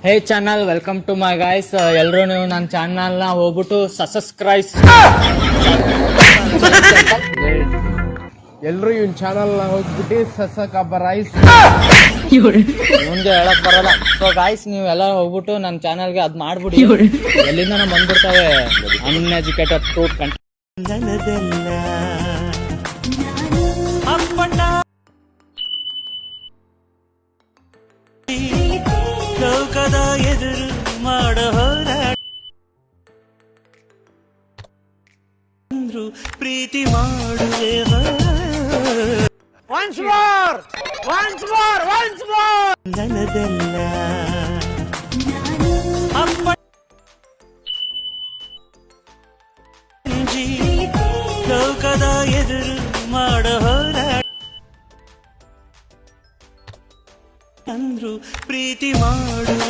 Hey channel, welcome to my guys. ಎಲ್ಲರೂ ನೀವು ನನ್ನ ಚಾನಲ್ನ ಹೋಗ್ಬಿಟ್ಟು ಸಬ್ಸ್ಕ್ರೈಬ್. ಎಲ್ಲರೂ ಇವನ್ ಚಾನಲ್ನ ಹೋಗ್ಬಿಟ್ಟು ಸಬ್ಸ್ಕ್ರೈಬ್. ಮುಂದೆ ಹೇಳಕ್ ಬರಲ್ಲ. ಸೊ ಗೈಸ್, ನೀವು ಎಲ್ಲ ಹೋಗ್ಬಿಟ್ಟು ನನ್ನ ಚಾನಲ್ಗೆ ಅದು ಮಾಡ್ಬಿಡಿ. ಎಲ್ಲಿಂದ ನಾವು ಬಂದ್ಬಿಡ್ತಾವೆ ಅನ್ಎಜುಕೇಟೆಡ್ ಫ್ರೂಟ್ ಕಂಟೆಂಟ್. ಲೋಕದ ಎದುರು ಮಾಡ ಹೋರಾಟ ಪ್ರೀತಿ ಮಾಡುವೆ ನನದಲ್ಲ ಲೋಕದ ಎದುರು ಮಾಡ ಹೋರಾಟ ಅಂದ್ರು ಪ್ರೀತಿ ಮಾಡುವೆ